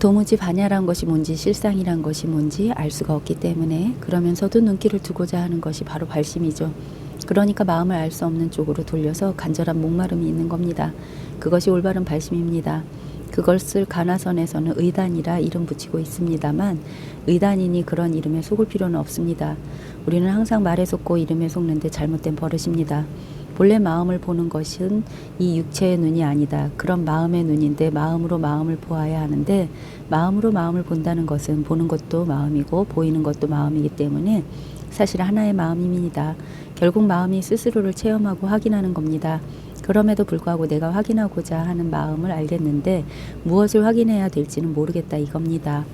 도무지 반야란 것이 뭔지 실상이란 것이 뭔지 알 수가 없기 때문에 그러면서도 눈길을 두고자 하는 것이 바로 발심이죠. 그러니까 마음을 알 수 없는 쪽으로 돌려서 간절한 목마름이 있는 겁니다. 그것이 올바른 발심입니다. 그것을 가나선에서는 의단이라 이름 붙이고 있습니다만 의단이니 그런 이름에 속을 필요는 없습니다. 우리는 항상 말에 속고 이름에 속는데 잘못된 버릇입니다. 본래 마음을 보는 것은 이 육체의 눈이 아니다. 그런 마음의 눈인데 마음으로 마음을 보아야 하는데 마음으로 마음을 본다는 것은 보는 것도 마음이고 보이는 것도 마음이기 때문에 사실 하나의 마음입니다. 결국 마음이 스스로를 체험하고 확인하는 겁니다. 그럼에도 불구하고 내가 확인하고자 하는 마음을 알겠는데 무엇을 확인해야 될지는 모르겠다 이겁니다.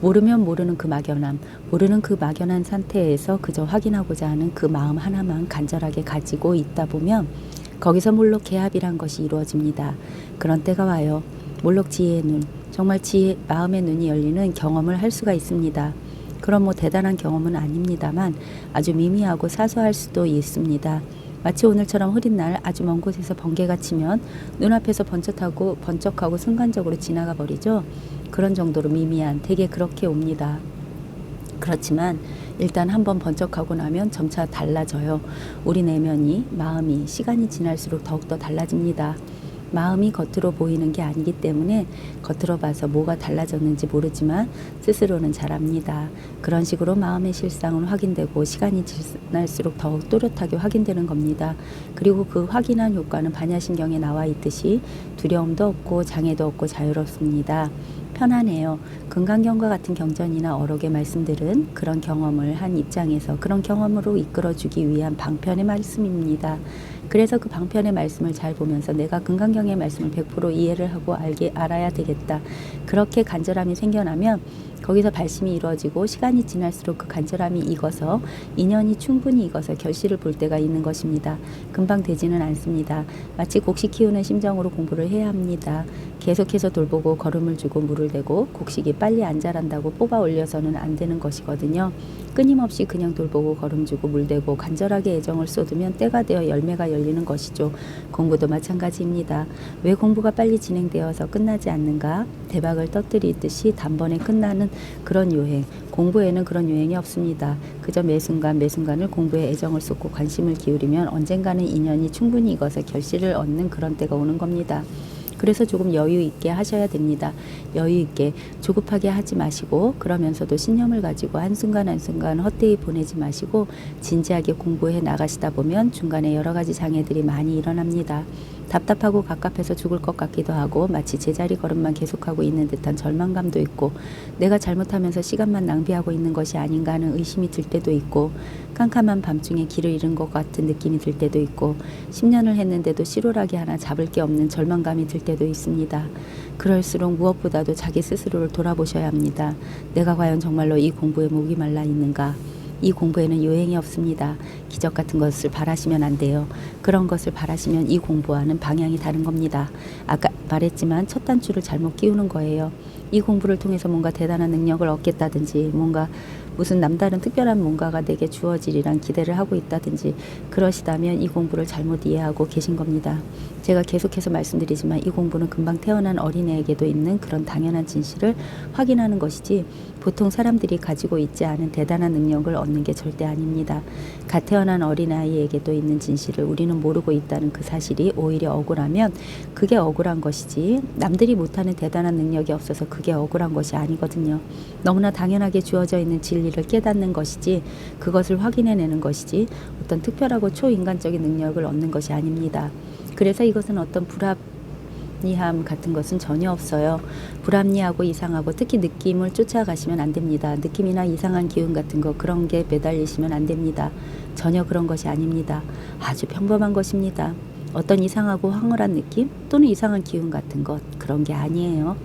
모르면 모르는 그 막연함, 모르는 그 막연한 상태에서 그저 확인하고자 하는 그 마음 하나만 간절하게 가지고 있다 보면 거기서 몰록 개합이란 것이 이루어집니다. 그런 때가 와요. 몰록 지혜의 눈, 정말 마음의 눈이 열리는 경험을 할 수가 있습니다. 그럼 뭐 대단한 경험은 아닙니다만 아주 미미하고 사소할 수도 있습니다. 마치 오늘처럼 흐린 날 아주 먼 곳에서 번개가 치면 눈앞에서 번쩍하고 순간적으로 지나가 버리죠. 그런 정도로 미미한 되게 그렇게 옵니다. 그렇지만 일단 한번 번쩍하고 나면 점차 달라져요. 우리 내면이 마음이 시간이 지날수록 더욱더 달라집니다. 마음이 겉으로 보이는 게 아니기 때문에 겉으로 봐서 뭐가 달라졌는지 모르지만 스스로는 잘 압니다. 그런 식으로 마음의 실상은 확인되고 시간이 지날수록 더욱 또렷하게 확인되는 겁니다. 그리고 그 확인한 효과는 반야신경에 나와 있듯이 두려움도 없고 장애도 없고 자유롭습니다. 편안해요. 금강경과 같은 경전이나 어록의 말씀들은 그런 경험을 한 입장에서 그런 경험으로 이끌어주기 위한 방편의 말씀입니다. 그래서 그 방편의 말씀을 잘 보면서 내가 금강경의 말씀을 100% 이해를 하고 알아야 되겠다. 그렇게 간절함이 생겨나면 거기서 발심이 이루어지고 시간이 지날수록 그 간절함이 익어서 인연이 충분히 익어서 결실을 볼 때가 있는 것입니다. 금방 되지는 않습니다. 마치 곡식 키우는 심정으로 공부를 해야 합니다. 계속해서 돌보고 걸음을 주고 물을 대고 곡식이 빨리 안 자란다고 뽑아 올려서는 안 되는 것이거든요. 끊임없이 그냥 돌보고 걸음 주고 물 대고 간절하게 애정을 쏟으면 때가 되어 열매가 열리는 것이죠. 공부도 마찬가지입니다. 왜 공부가 빨리 진행되어서 끝나지 않는가? 대박을 터뜨리듯이 단번에 끝나는 그런 유행. 공부에는 그런 유행이 없습니다. 그저 매순간을 공부에 애정을 쏟고 관심을 기울이면 언젠가는 인연이 충분히 익어서 결실을 얻는 그런 때가 오는 겁니다. 그래서 조금 여유 있게 하셔야 됩니다. 여유 있게 조급하게 하지 마시고 그러면서도 신념을 가지고 한순간 헛되이 보내지 마시고 진지하게 공부해 나가시다 보면 중간에 여러 가지 장애들이 많이 일어납니다. 답답하고 갑갑해서 죽을 것 같기도 하고 마치 제자리 걸음만 계속하고 있는 듯한 절망감도 있고 내가 잘못하면서 시간만 낭비하고 있는 것이 아닌가 하는 의심이 들 때도 있고 캄캄한 밤중에 길을 잃은 것 같은 느낌이 들 때도 있고 10년을 했는데도 실오라기 하나 잡을 게 없는 절망감이 들 때도 있습니다. 그럴수록 무엇보다도 자기 스스로를 돌아보셔야 합니다. 내가 과연 정말로 이 공부에 목이 말라 있는가? 이 공부에는 요행이 없습니다. 기적 같은 것을 바라시면 안 돼요. 그런 것을 바라시면 이 공부와는 방향이 다른 겁니다. 아까 말했지만 첫 단추를 잘못 끼우는 거예요. 이 공부를 통해서 뭔가 대단한 능력을 얻겠다든지 뭔가 무슨 남다른 특별한 뭔가가 내게 주어지리란 기대를 하고 있다든지 그러시다면 이 공부를 잘못 이해하고 계신 겁니다. 제가 계속해서 말씀드리지만 이 공부는 금방 태어난 어린애에게도 있는 그런 당연한 진실을 확인하는 것이지 보통 사람들이 가지고 있지 않은 대단한 능력을 얻는 게 절대 아닙니다. 갓 태어난 어린아이에게도 있는 진실을 우리는 모르고 있다는 그 사실이 오히려 억울하면 그게 억울한 것이지 남들이 못하는 대단한 능력이 없어서 그게 억울한 것이 아니거든요. 너무나 당연하게 주어져 있는 진리를 깨닫는 것이지 그것을 확인해내는 것이지 어떤 특별하고 초인간적인 능력을 얻는 것이 아닙니다. 그래서 이것은 어떤 불합리함 같은 것은 전혀 없어요. 불합리하고 이상하고 특히 느낌을 쫓아가시면 안 됩니다. 느낌이나 이상한 기운 같은 거 그런 게 매달리시면 안 됩니다. 전혀 그런 것이 아닙니다. 아주 평범한 것입니다. 어떤 이상하고 황홀한 느낌 또는 이상한 기운 같은 것 그런 게 아니에요.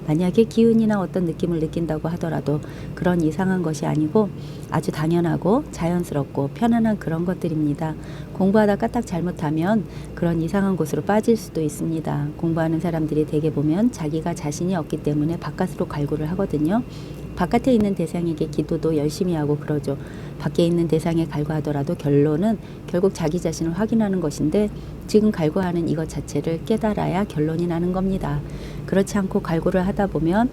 만약에 기운이나 어떤 느낌을 느낀다고 하더라도 그런 이상한 것이 아니고 아주 당연하고 자연스럽고 편안한 그런 것들입니다. 공부하다 까딱 잘못하면 그런 이상한 곳으로 빠질 수도 있습니다. 공부하는 사람들이 대개 보면 자기가 자신이 없기 때문에 바깥으로 갈구를 하거든요. 바깥에 있는 대상에게 기도도 열심히 하고 그러죠. 밖에 있는 대상에 갈구하더라도 결론은 결국 자기 자신을 확인하는 것인데 지금 갈구하는 이것 자체를 깨달아야 결론이 나는 겁니다. 그렇지 않고 갈구를 하다 보면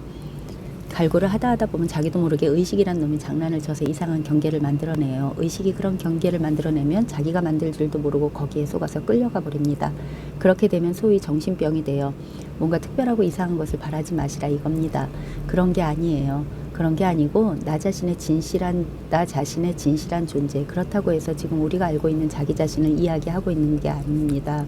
갈구를 하다 보면 자기도 모르게 의식이란 놈이 장난을 쳐서 이상한 경계를 만들어내요. 의식이 그런 경계를 만들어내면 자기가 만들 줄도 모르고 거기에 속아서 끌려가 버립니다. 그렇게 되면 소위 정신병이 돼요. 뭔가 특별하고 이상한 것을 바라지 마시라 이겁니다. 그런 게 아니에요. 그런 게 아니고 나 자신의 진실한 존재, 그렇다고 해서 지금 우리가 알고 있는 자기 자신을 이야기하고 있는 게 아닙니다.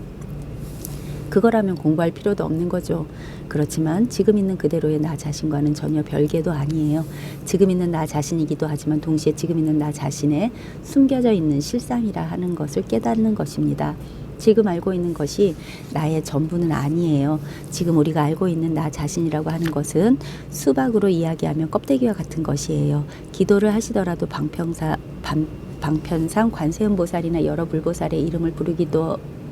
그거라면 공부할 필요도 없는 거죠. 그렇지만 지금 있는 그대로의 나 자신과는 전혀 별개도 아니에요. 지금 있는 나 자신이기도 하지만 동시에 지금 있는 나 자신의 숨겨져 있는 실상이라 하는 것을 깨닫는 것입니다. 지금 알고 있는 것이 나의 전부는 아니에요. 지금 우리가 알고 있는 나 자신이라고 하는 것은 수박으로 이야기하면 껍데기와 같은 것이에요. 기도를 하시더라도 방편상 관세음보살이나 여러 불보살의 이름을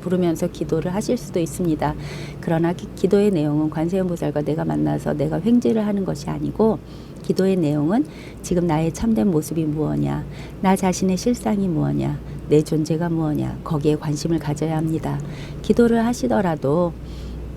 부르면서 기도를 하실 수도 있습니다. 그러나 기도의 내용은 관세음보살과 내가 만나서 내가 횡재를 하는 것이 아니고, 기도의 내용은 지금 나의 참된 모습이 무엇냐, 나 자신의 실상이 무엇냐, 내 존재가 무엇냐, 거기에 관심을 가져야 합니다. 기도를 하시더라도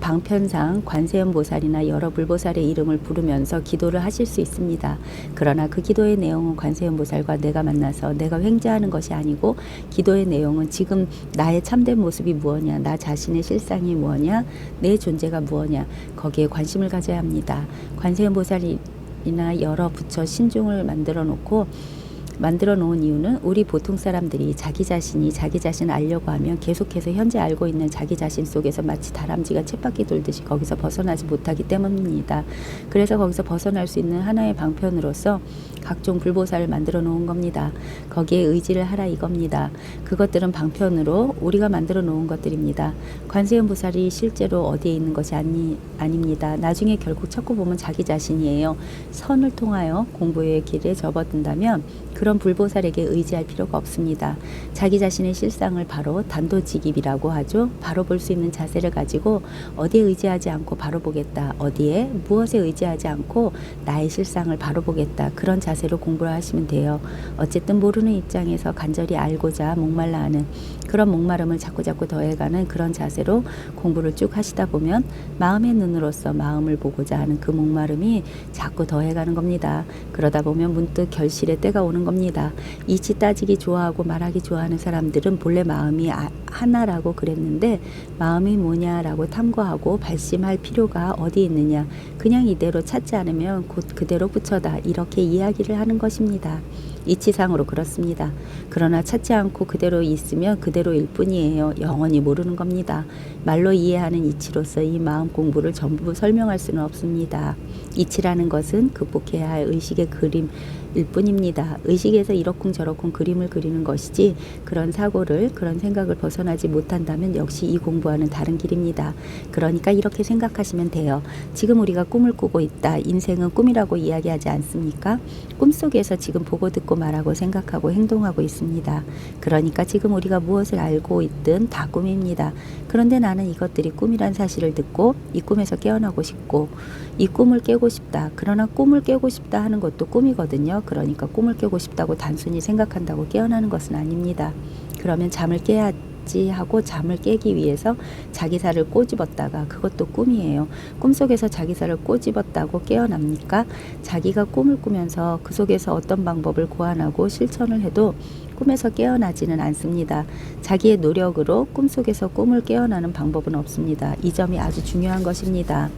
방편상 관세음보살이나 여러 불보살의 이름을 부르면서 기도를 하실 수 있습니다. 그러나 그 기도의 내용은 관세음보살과 내가 만나서 내가 횡재하는 것이 아니고, 기도의 내용은 지금 나의 참된 모습이 무엇냐, 나 자신의 실상이 무엇냐, 내 존재가 무엇냐, 거기에 관심을 가져야 합니다. 관세음보살이나 여러 부처 신중을 만들어 놓은 이유는 우리 보통 사람들이 자기 자신이 자기 자신을 알려고 하면 계속해서 현재 알고 있는 자기 자신 속에서 마치 다람쥐가 쳇바퀴 돌듯이 거기서 벗어나지 못하기 때문입니다. 그래서 거기서 벗어날 수 있는 하나의 방편으로서 각종 불보살을 만들어 놓은 겁니다. 거기에 의지를 하라 이겁니다. 그것들은 방편으로 우리가 만들어 놓은 것들입니다. 관세음보살이 실제로 어디에 있는 것이 아닙니다. 나중에 결국 찾고 보면 자기 자신이에요. 선을 통하여 공부의 길에 접어든다면 그런 불보살에게 의지할 필요가 없습니다. 자기 자신의 실상을 바로 단도직입이라고 하죠. 바로 볼 수 있는 자세를 가지고 어디에 의지하지 않고 바로 보겠다, 어디에 무엇에 의지하지 않고 나의 실상을 바로 보겠다, 그런 자세로 공부를 하시면 돼요. 어쨌든 모르는 입장에서 간절히 알고자 목말라 하는 그런 목마름을 자꾸 더해가는 그런 자세로 공부를 쭉 하시다 보면 마음의 눈으로서 마음을 보고자 하는 그 목마름이 자꾸 더해가는 겁니다. 그러다 보면 문득 결실의 때가 오는 겁니다. 이치 따지기 좋아하고 말하기 좋아하는 사람들은 본래 마음이 하나라고 그랬는데, 마음이 뭐냐라고 탐구하고 발심할 필요가 어디 있느냐, 그냥 이대로 찾지 않으면 곧 그대로 부처다, 이렇게 이야기를 하는 것입니다. 이치상으로 그렇습니다. 그러나 찾지 않고 그대로 있으면 그대로일 뿐이에요. 영원히 모르는 겁니다. 말로 이해하는 이치로서 이 마음 공부를 전부 설명할 수는 없습니다. 이치라는 것은 극복해야 할 의식의 그림일 뿐입니다. 의식에서 이러쿵저러쿵 그림을 그리는 것이지, 그런 생각을 벗어나지 못한다면 역시 이 공부와는 다른 길입니다. 그러니까 이렇게 생각하시면 돼요. 지금 우리가 꿈을 꾸고 있다. 인생은 꿈이라고 이야기하지 않습니까? 꿈속에서 지금 보고 듣고 말하고 생각하고 행동하고 있습니다. 그러니까 지금 우리가 무엇을 알고 있든 다 꿈입니다. 그런데 나는 이것들이 꿈이란 사실을 듣고 이 꿈에서 깨어나고 싶고 이 꿈을 깨고 싶다. 그러나 꿈을 깨고 싶다 하는 것도 꿈이거든요. 그러니까 꿈을 깨고 싶다고 단순히 생각한다고 깨어나는 것은 아닙니다. 그러면 잠을 깨야지 하고 잠을 깨기 위해서 자기사를 꼬집었다가, 그것도 꿈이에요. 꿈속에서 자기사를 꼬집었다고 깨어납니까? 자기가 꿈을 꾸면서 그 속에서 어떤 방법을 고안하고 실천을 해도 꿈에서 깨어나지는 않습니다. 자기의 노력으로 꿈속에서 꿈을 깨어나는 방법은 없습니다. 이 점이 아주 중요한 것입니다.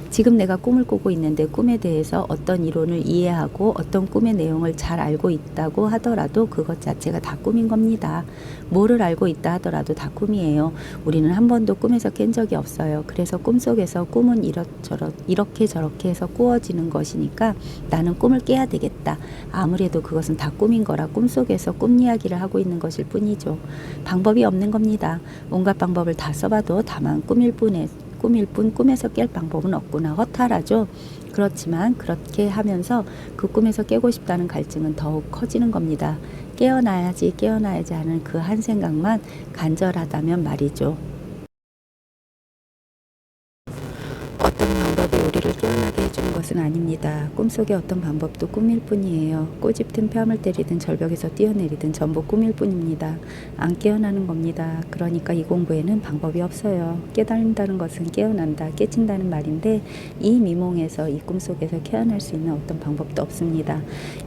지금 내가 꿈을 꾸고 있는데 꿈에 대해서 어떤 이론을 이해하고 어떤 꿈의 내용을 잘 알고 있다고 하더라도 그것 자체가 다 꿈인 겁니다. 뭐를 알고 있다 하더라도 다 꿈이에요. 우리는 한 번도 꿈에서 깬 적이 없어요. 그래서 꿈속에서 꿈은 이렇게 저렇게 해서 꾸어지는 것이니까 나는 꿈을 깨야 되겠다. 아무래도 그것은 다 꿈인 거라 꿈속에서 꿈 이야기를 하고 있는 것일 뿐이죠. 방법이 없는 겁니다. 온갖 방법을 다 써봐도 다만 꿈일 뿐 꿈에서 깰 방법은 없구나, 허탈하죠. 그렇지만 그렇게 하면서 그 꿈에서 깨고 싶다는 갈증은 더욱 커지는 겁니다. 깨어나야지 하는 그 한 생각만 간절하다면 말이죠. 어떤 방법이 우리를 깨어나게 해주는 것은 것은 아닙니다. 꿈속의 어떤 방법도 꿈일 뿐이에요. 꼬집든 뺨을 때리든 절벽에서 뛰어내리든 전부 꿈일 뿐입니다. 안 깨어나는 겁니다. 그러니까 이 공부에는 방법이 없어요. 깨달는다는 것은 깨어난다, 깨친다는 말인데 이 미몽에서 이 꿈속에서 깨어날 수 있는 어떤 방법도 없습니다.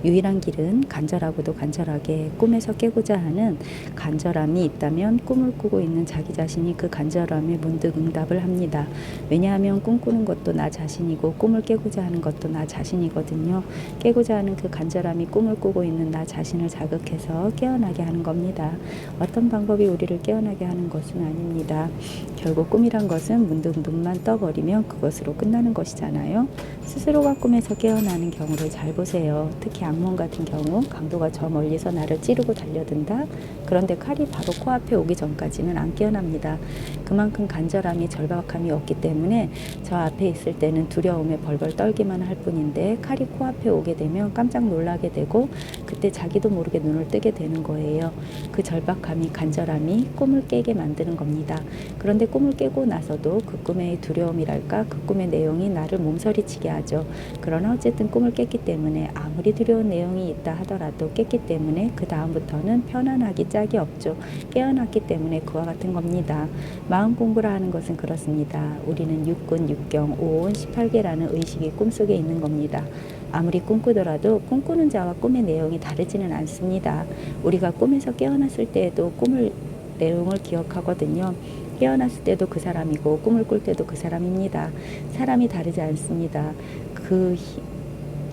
유일한 길은 간절하고도 간절하게 꿈에서 깨고자 하는 간절함이 있다면 꿈을 꾸고 있는 자기 자신이 그 간절함에 문득 응답을 합니다. 왜냐하면 꿈꾸는 것도 나 자신이고 꿈을 깨고자 하는 것도 나 자신이거든요. 깨고자 하는 그 간절함이 꿈을 꾸고 있는 나 자신을 자극해서 깨어나게 하는 겁니다. 어떤 방법이 우리를 깨어나게 하는 것은 아닙니다. 결국 꿈이란 것은 문득 눈만 떠버리면 그것으로 끝나는 것이잖아요. 스스로가 꿈에서 깨어나는 경우를 잘 보세요. 특히 악몽 같은 경우 강도가 저 멀리서 나를 찌르고 달려든다. 그런데 칼이 바로 코앞에 오기 전까지는 안 깨어납니다. 그만큼 간절함이 절박함이 없기 때문에 저 앞에 있을 때는 두려움에 벌벌 떨기만 할 뿐인데 칼이 코앞에 오게 되면 깜짝 놀라게 되고 그때 자기도 모르게 눈을 뜨게 되는 거예요. 그 절박함이 간절함이 꿈을 깨게 만드는 겁니다. 그런데 꿈을 깨고 나서도 그 꿈의 두려움이랄까 그 꿈의 내용이 나를 몸서리치게 하죠. 그러나 어쨌든 꿈을 깼기 때문에 아무리 두려운 내용이 있다 하더라도 깼기 때문에 그 다음부터는 편안하기 짝이 없죠. 깨어났기 때문에 그와 같은 겁니다. 마음 공부라 하는 것은 그렇습니다. 우리는 육군, 육경, 오온, 18개라는 의식이 꿈속에 있는 겁니다. 아무리 꿈꾸더라도 꿈꾸는 자와 꿈의 내용이 다르지는 않습니다. 우리가 꿈에서 깨어났을 때에도 꿈을 내용을 기억하거든요. 깨어났을 때도 그 사람이고 꿈을 꿀 때도 그 사람입니다. 사람이 다르지 않습니다.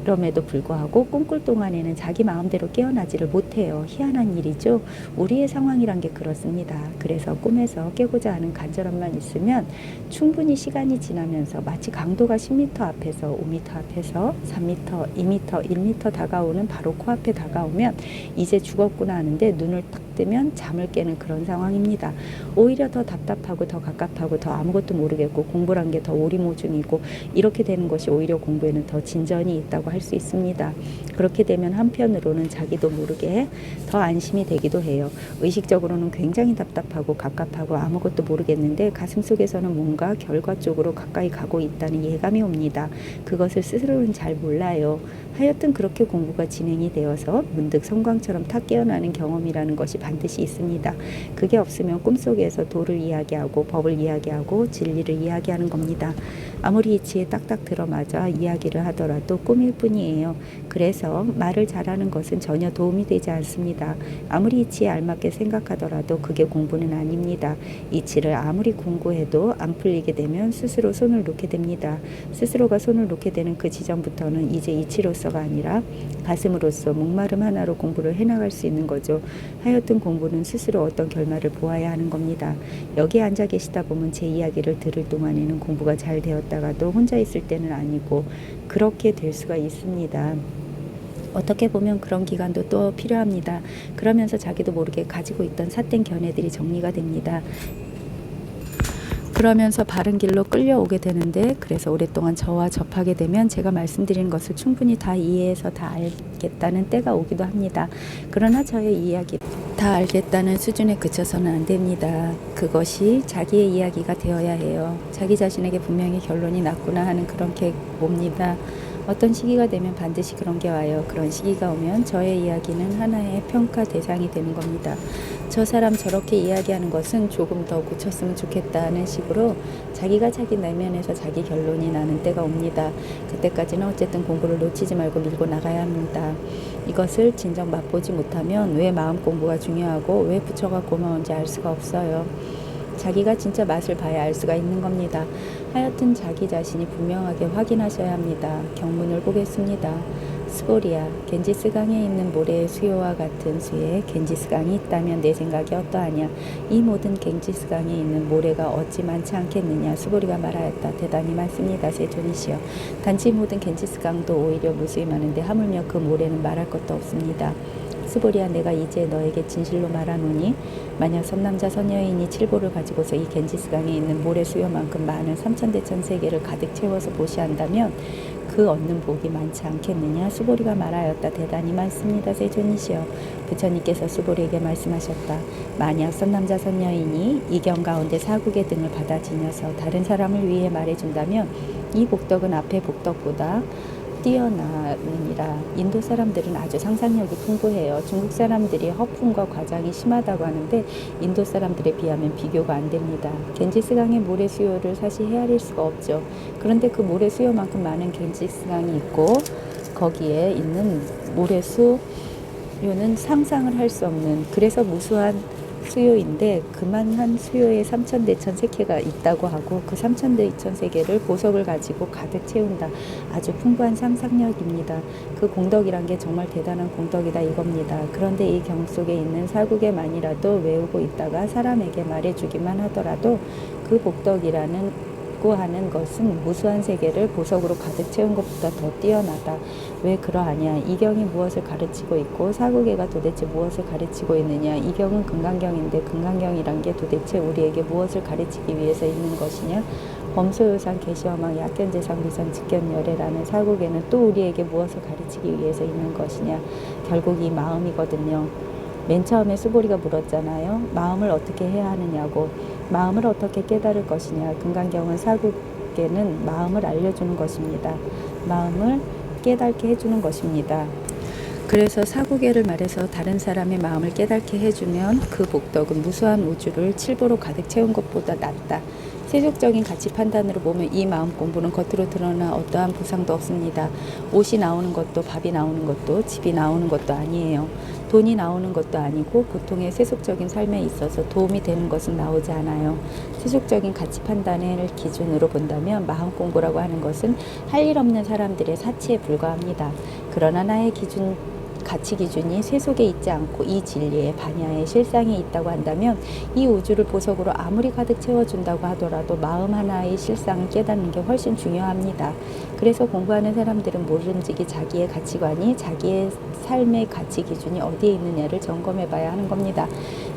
그럼에도 불구하고 꿈꿀 동안에는 자기 마음대로 깨어나지를 못해요. 희한한 일이죠. 우리의 상황이란 게 그렇습니다. 그래서 꿈에서 깨고자 하는 간절함만 있으면 충분히 시간이 지나면서 마치 강도가 10m 앞에서 5m 앞에서 3m, 2m, 1m 다가오는 바로 코앞에 다가오면 이제 죽었구나 하는데 눈을 딱 뜨면 잠을 깨는 그런 상황입니다. 오히려 더 답답하고 더 갑갑하고 더 아무것도 모르겠고 공부란 게 더 오리모중이고 이렇게 되는 것이 오히려 공부에는 더 진전이 있다고 할 수 있습니다. 그렇게 되면 한편으로는 자기도 모르게 더 안심이 되기도 해요. 의식적으로는 굉장히 답답하고 갑갑하고 아무것도 모르겠는데 가슴속에서는 뭔가 결과 쪽으로 가까이 가고 있다는 예감이 옵니다. 그것을 스스로는 잘 몰라요. 하여튼 그렇게 공부가 진행이 되어서 문득 성광처럼 탁 깨어나는 경험이라는 것이 반드시 있습니다. 그게 없으면 꿈속에서 도를 이야기하고 법을 이야기하고 진리를 이야기하는 겁니다. 아무리 이치에 딱딱 들어맞아 이야기를 하더라도 꿈일 뿐이에요. 그래서 말을 잘하는 것은 전혀 도움이 되지 않습니다. 아무리 이치에 알맞게 생각하더라도 그게 공부는 아닙니다. 이치를 아무리 공부해도 안 풀리게 되면 스스로 손을 놓게 됩니다. 스스로가 손을 놓게 되는 그 지점부터는 이제 이치로서가 아니라 가슴으로서 목마름 하나로 공부를 해나갈 수 있는 거죠. 하여튼 공부는 스스로 어떤 결말을 보아야 하는 겁니다. 여기 앉아 계시다 보면 제 이야기를 들을 동안에는 공부가 잘 되었다가도 혼자 있을 때는 아니고 그렇게 될 수가 있습니다. 어떻게 보면 그런 기간도 또 필요합니다. 그러면서 자기도 모르게 가지고 있던 삿된 견해들이 정리가 됩니다. 그러면서 바른 길로 끌려오게 되는데 그래서 오랫동안 저와 접하게 되면 제가 말씀드린 것을 충분히 다 이해해서 다 알겠다는 때가 오기도 합니다. 그러나 저의 이야기 다 알겠다는 수준에 그쳐서는 안 됩니다. 그것이 자기의 이야기가 되어야 해요. 자기 자신에게 분명히 결론이 났구나 하는 그런 게 옵니다. 어떤 시기가 되면 반드시 그런 게 와요. 그런 시기가 오면 저의 이야기는 하나의 평가 대상이 되는 겁니다. 저 사람 저렇게 이야기하는 것은 조금 더 고쳤으면 좋겠다는 식으로 자기가 자기 내면에서 자기 결론이 나는 때가 옵니다. 그때까지는 어쨌든 공부를 놓치지 말고 밀고 나가야 합니다. 이것을 진정 맛보지 못하면 왜 마음 공부가 중요하고 왜 부처가 고마운지 알 수가 없어요. 자기가 진짜 맛을 봐야 알 수가 있는 겁니다. 하여튼 자기 자신이 분명하게 확인하셔야 합니다. 경문을 보겠습니다. 스보리아, 겐지스강에 있는 모래의 수요와 같은 수에 겐지스강이 있다면 내 생각이 어떠하냐. 이 모든 겐지스강에 있는 모래가 어찌 많지 않겠느냐. 스보리가 말하였다. 대단히 많습니다. 세존이시여. 단지 모든 겐지스강도 오히려 무수히 많은데 하물며 그 모래는 말할 것도 없습니다. 스보리아, 내가 이제 너에게 진실로 말하노니 만약 선남자 선여인이 칠보를 가지고서 이 겐지스강에 있는 모래 수요만큼 많은 삼천대천 세계를 가득 채워서 보시한다면 그 그 얻는 복이 많지 않겠느냐. 수보리가 말하였다. 대단히 많습니다. 세존이시여. 부처님께서 수보리에게 말씀하셨다. 만약 선남자 선녀인이 이경 가운데 사국의 등을 받아 지녀서 다른 사람을 위해 말해준다면 이 복덕은 앞의 복덕보다 뛰어나느니라. 인도 사람들은 아주 상상력이 풍부해요. 중국 사람들이 허풍과 과장이 심하다고 하는데 인도 사람들에 비하면 비교가 안 됩니다. 겐지스강의 모래 수요를 사실 헤아릴 수가 없죠. 그런데 그 모래 수요만큼 많은 겐지스강이 있고 거기에 있는 모래 수요는 상상을 할 수 없는, 그래서 무수한 수요인데 그만한 수요에 삼천대천세계가 있다고 하고 그 삼천대천세계를 보석을 가지고 가득 채운다. 아주 풍부한 상상력입니다. 그 공덕이란 게 정말 대단한 공덕이다 이겁니다. 그런데 이 경 속에 있는 사국에만이라도 외우고 있다가 사람에게 말해주기만 하더라도 그 복덕이라는 하는 것은 무수한 세계를 보석으로 가득 채운 것보다 더 뛰어나다. 왜 그러하냐. 이 경이 무엇을 가르치고 있고 사국에가 도대체 무엇을 가르치고 있느냐. 이 경은 금강경인데 금강경이란 게 도대체 우리에게 무엇을 가르치기 위해서 있는 것이냐. 범소요상 계시어망 약견재상 비상 직견열애라는 사국에는 또 우리에게 무엇을 가르치기 위해서 있는 것이냐. 결국 이 마음이거든요. 맨 처음에 수보리가 물었잖아요. 마음을 어떻게 해야 하느냐고. 마음을 어떻게 깨달을 것이냐. 금강경은 사국에는 마음을 알려주는 것입니다. 마음을 깨닫게 해주는 것입니다. 그래서 사국에를 말해서 다른 사람의 마음을 깨닫게 해주면 그 복덕은 무수한 우주를 칠보로 가득 채운 것보다 낫다. 세속적인 가치 판단으로 보면 이 마음 공부는 겉으로 드러나 어떠한 보상도 없습니다. 옷이 나오는 것도 밥이 나오는 것도 집이 나오는 것도 아니에요. 돈이 나오는 것도 아니고 보통의 세속적인 삶에 있어서 도움이 되는 것은 나오지 않아요. 세속적인 가치 판단을 기준으로 본다면 마음 공부라고 하는 것은 할 일 없는 사람들의 사치에 불과합니다. 그러나 나의 가치 기준이 세속에 있지 않고 이 진리의 반야의 실상에 있다고 한다면 이 우주를 보석으로 아무리 가득 채워준다고 하더라도 마음 하나의 실상을 깨닫는 게 훨씬 중요합니다. 그래서 공부하는 사람들은 모름지기 자기의 가치관이 자기의 삶의 가치 기준이 어디에 있느냐를 점검해 봐야 하는 겁니다.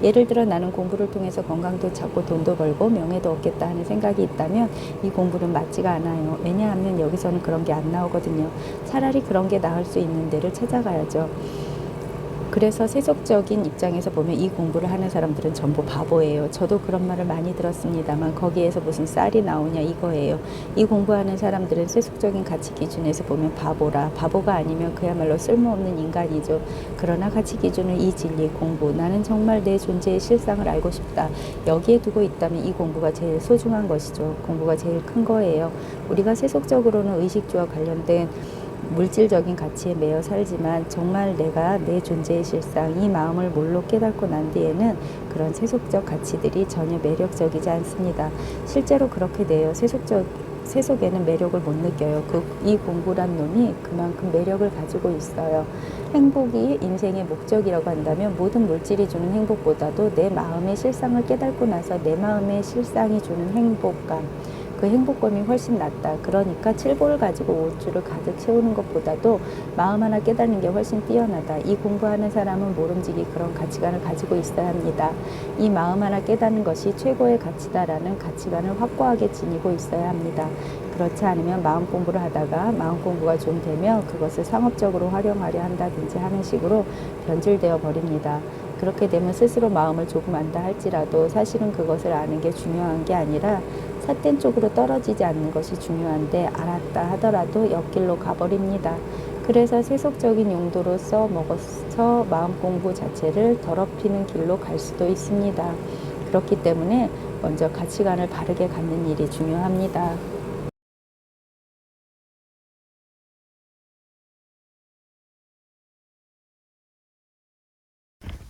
예를 들어 나는 공부를 통해서 건강도 찾고 돈도 벌고 명예도 얻겠다 하는 생각이 있다면 이 공부는 맞지가 않아요. 왜냐하면 여기서는 그런 게 안 나오거든요. 차라리 그런 게 나을 수 있는 데를 찾아가야죠. 그래서 세속적인 입장에서 보면 이 공부를 하는 사람들은 전부 바보예요. 저도 그런 말을 많이 들었습니다만 거기에서 무슨 쌀이 나오냐 이거예요. 이 공부하는 사람들은 세속적인 가치 기준에서 보면 바보라. 바보가 아니면 그야말로 쓸모없는 인간이죠. 그러나 가치 기준은 이 진리 공부. 나는 정말 내 존재의 실상을 알고 싶다. 여기에 두고 있다면 이 공부가 제일 소중한 것이죠. 공부가 제일 큰 거예요. 우리가 세속적으로는 의식주와 관련된 물질적인 가치에 매여 살지만 정말 내가 내 존재의 실상, 이 마음을 몰로 깨닫고 난 뒤에는 그런 세속적 가치들이 전혀 매력적이지 않습니다. 실제로 그렇게 돼요. 세속에는 매력을 못 느껴요. 이 공부란 놈이 그만큼 매력을 가지고 있어요. 행복이 인생의 목적이라고 한다면 모든 물질이 주는 행복보다도 내 마음의 실상을 깨닫고 나서 내 마음의 실상이 주는 행복감, 그 행복감이 훨씬 낫다. 그러니까 칠보를 가지고 우주를 가득 채우는 것보다도 마음 하나 깨닫는 게 훨씬 뛰어나다. 이 공부하는 사람은 모름지기 그런 가치관을 가지고 있어야 합니다. 이 마음 하나 깨닫는 것이 최고의 가치다라는 가치관을 확고하게 지니고 있어야 합니다. 그렇지 않으면 마음 공부를 하다가 마음 공부가 좀 되면 그것을 상업적으로 활용하려 한다든지 하는 식으로 변질되어 버립니다. 그렇게 되면 스스로 마음을 조금 안다 할지라도 사실은 그것을 아는 게 중요한 게 아니라 삿된 쪽으로 떨어지지 않는 것이 중요한데 알았다 하더라도 옆길로 가버립니다. 그래서 세속적인 용도로 써먹어서 마음 공부 자체를 더럽히는 길로 갈 수도 있습니다. 그렇기 때문에 먼저 가치관을 바르게 갖는 일이 중요합니다.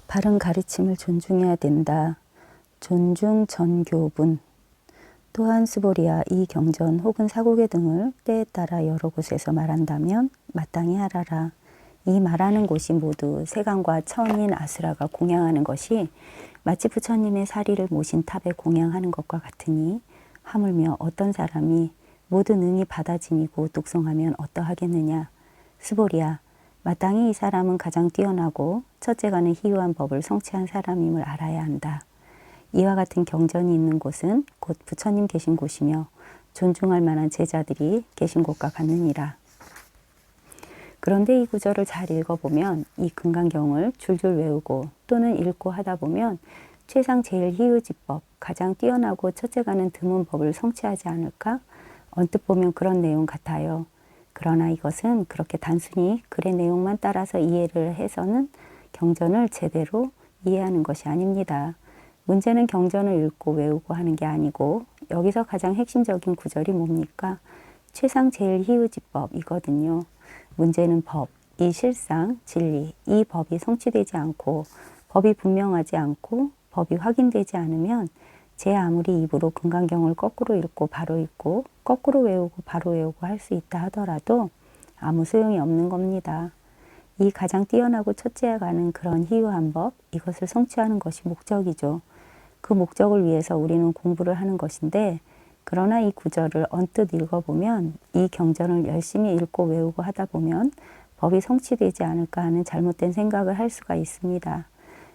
바른 가르침을 존중해야 된다. 존중 전교분. 또한 수보리야, 이 경전 혹은 사고계 등을 때에 따라 여러 곳에서 말한다면 마땅히 하라라. 이 말하는 곳이 모두 세간과 천인 아수라가 공양하는 것이 마치 부처님의 사리를 모신 탑에 공양하는 것과 같으니 하물며 어떤 사람이 모두 능히 받아 지니고 독송하면 어떠하겠느냐. 수보리야, 마땅히 이 사람은 가장 뛰어나고 첫째가는 희유한 법을 성취한 사람임을 알아야 한다. 이와 같은 경전이 있는 곳은 곧 부처님 계신 곳이며 존중할 만한 제자들이 계신 곳과 같느니라. 그런데 이 구절을 잘 읽어보면 이 금강경을 줄줄 외우고 또는 읽고 하다 보면 최상 제일 희의지법, 가장 뛰어나고 첫째가는 드문 법을 성취하지 않을까? 언뜻 보면 그런 내용 같아요. 그러나 이것은 그렇게 단순히 글의 내용만 따라서 이해를 해서는 경전을 제대로 이해하는 것이 아닙니다. 문제는 경전을 읽고 외우고 하는 게 아니고 여기서 가장 핵심적인 구절이 뭡니까? 최상 제일 희의지법이거든요. 문제는 법, 이 실상, 진리, 이 법이 성취되지 않고 법이 분명하지 않고 법이 확인되지 않으면 제 아무리 입으로 금강경을 거꾸로 읽고 바로 읽고 거꾸로 외우고 바로 외우고 할 수 있다 하더라도 아무 소용이 없는 겁니다. 이 가장 뛰어나고 첫째에 가는 그런 희유한 법, 이것을 성취하는 것이 목적이죠. 그 목적을 위해서 우리는 공부를 하는 것인데 그러나 이 구절을 언뜻 읽어보면 이 경전을 열심히 읽고 외우고 하다 보면 법이 성취되지 않을까 하는 잘못된 생각을 할 수가 있습니다.